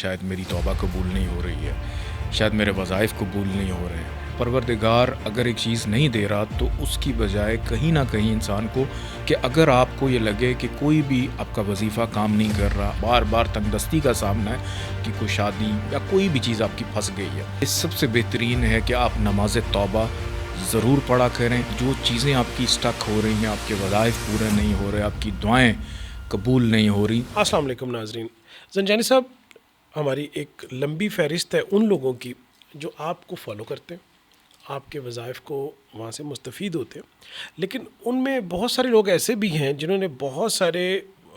شاید میری توبہ قبول نہیں ہو رہی ہے، شاید میرے وظائف قبول نہیں ہو رہے ہیں۔ پروردگار اگر ایک چیز نہیں دے رہا تو اس کی بجائے کہیں نہ کہیں انسان کو کہ اگر آپ کو یہ لگے کہ کوئی بھی آپ کا وظیفہ کام نہیں کر رہا، بار بار تنگ دستی کا سامنا ہے کہ کوئی شادی یا کوئی بھی چیز آپ کی پھنس گئی ہے، اس سب سے بہترین ہے کہ آپ نماز توبہ ضرور پڑھا کریں۔ جو چیزیں آپ کی اسٹک ہو رہی ہیں، آپ کے وظائف پورے نہیں ہو رہے، آپ کی دعائیں قبول نہیں ہو رہی۔ السلام علیکم ناظرین، زنجانی صاحب، ہماری ایک لمبی فہرست ہے ان لوگوں کی جو آپ کو فالو کرتے ہیں، آپ کے وظائف کو وہاں سے مستفید ہوتے ہیں، لیکن ان میں بہت سارے لوگ ایسے بھی ہیں جنہوں نے بہت سارے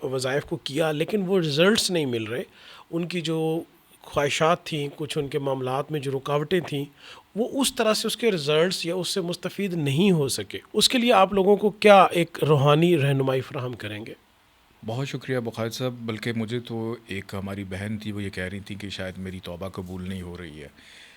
وظائف کو کیا لیکن وہ رزلٹس نہیں مل رہے۔ ان کی جو خواہشات تھیں، کچھ ان کے معاملات میں جو رکاوٹیں تھیں، وہ اس طرح سے اس کے رزلٹس یا اس سے مستفید نہیں ہو سکے۔ اس کے لیے آپ لوگوں کو کیا ایک روحانی رہنمائی فراہم کریں گے؟ بہت شکریہ بخیر صاحب، بلکہ مجھے تو ایک ہماری بہن تھی، وہ یہ کہہ رہی تھی کہ شاید میری توبہ قبول نہیں ہو رہی ہے،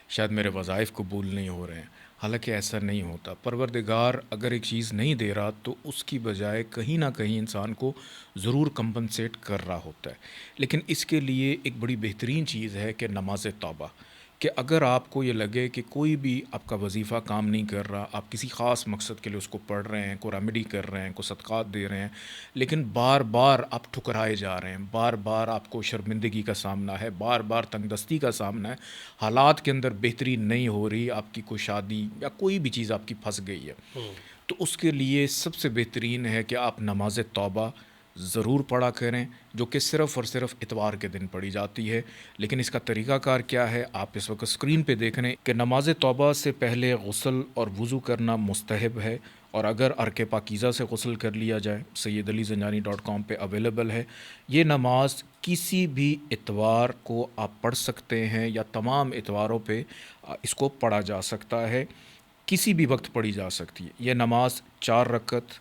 شاید میرے وظائف قبول نہیں ہو رہے ہیں۔ حالانکہ ایسا نہیں ہوتا۔ پروردگار اگر ایک چیز نہیں دے رہا تو اس کی بجائے کہیں نہ کہیں انسان کو ضرور کمپنسیٹ کر رہا ہوتا ہے، لیکن اس کے لیے ایک بڑی بہترین چیز ہے کہ نماز توبہ، کہ اگر آپ کو یہ لگے کہ کوئی بھی آپ کا وظیفہ کام نہیں کر رہا، آپ کسی خاص مقصد کے لیے اس کو پڑھ رہے ہیں، کوئی ریمیڈی کر رہے ہیں، کوئی صدقات دے رہے ہیں، لیکن بار بار آپ ٹھکرائے جا رہے ہیں، بار بار آپ کو شرمندگی کا سامنا ہے، بار بار تنگ دستی کا سامنا ہے، حالات کے اندر بہتری نہیں ہو رہی، آپ کی کوئی شادی یا کوئی بھی چیز آپ کی پھنس گئی ہے، تو اس کے لیے سب سے بہترین ہے کہ آپ نماز توبہ ضرور پڑھا کریں، جو کہ صرف اور صرف اتوار کے دن پڑھی جاتی ہے۔ لیکن اس کا طریقہ کار کیا ہے، آپ اس وقت اسکرین پہ دیکھ رہے ہیں کہ نماز توبہ سے پہلے غسل اور وضو کرنا مستحب ہے، اور اگر عرق پاکیزہ سے غسل کر لیا جائے، سیدعلیزنجانی.com پہ اویلیبل ہے۔ یہ نماز کسی بھی اتوار کو آپ پڑھ سکتے ہیں، یا تمام اتواروں پہ اس کو پڑھا جا سکتا ہے، کسی بھی وقت پڑھی جا سکتی ہے۔ یہ نماز 4 رکعت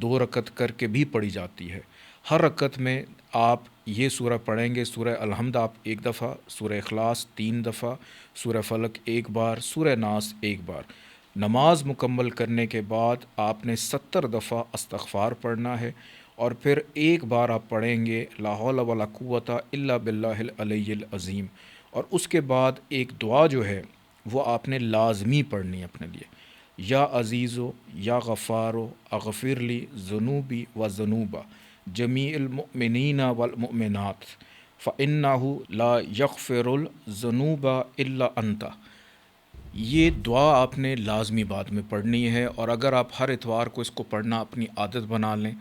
2 رکعت کر کے بھی پڑھی جاتی ہے۔ ہر رکعت میں آپ یہ سورہ پڑھیں گے، سورہ الحمد آپ 1 دفعہ، سورہ اخلاص 3 دفعہ، سورہ فلق 1 بار، سورہ ناس 1 بار۔ نماز مکمل کرنے کے بعد آپ نے 70 دفعہ استغفار پڑھنا ہے، اور پھر 1 بار آپ پڑھیں گے لا حول ولا قوت الا باللہ العلی العظیم، اور اس کے بعد ایک دعا جو ہے وہ آپ نے لازمی پڑھنی ہے اپنے لیے، یا عزیزو یا غفارو اغفر لی ذنوبی و ذنوبا جمیع المؤمنین والمؤمنات فإنہ لا یغفر الذنوب الا انت۔ یہ دعا آپ نے لازمی بعد میں پڑھنی ہے، اور اگر آپ ہر اتوار کو اس کو پڑھنا اپنی عادت بنا لیں،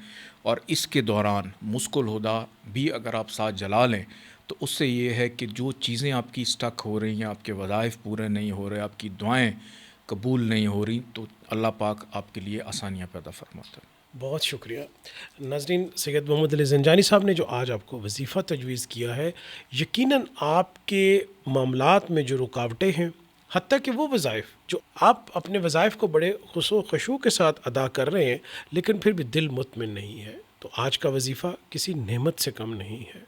اور اس کے دوران مسک الہدیٰ بھی اگر آپ ساتھ جلا لیں، تو اس سے یہ ہے کہ جو چیزیں آپ کی اسٹک ہو رہی ہیں، آپ کے وظائف پورے نہیں ہو رہے، آپ کی دعائیں قبول نہیں ہو رہی، تو اللہ پاک آپ کے لیے آسانیاں پیدا فرماتا ہے۔ بہت شکریہ ناظرین۔ سید محمد علی زنجانی صاحب نے جو آج آپ کو وظیفہ تجویز کیا ہے، یقیناً آپ کے معاملات میں جو رکاوٹیں ہیں، حتیٰ کہ وہ وظائف جو آپ اپنے وظائف کو بڑے خشوع کے ساتھ ادا کر رہے ہیں لیکن پھر بھی دل مطمئن نہیں ہے، تو آج کا وظیفہ کسی نعمت سے کم نہیں ہے۔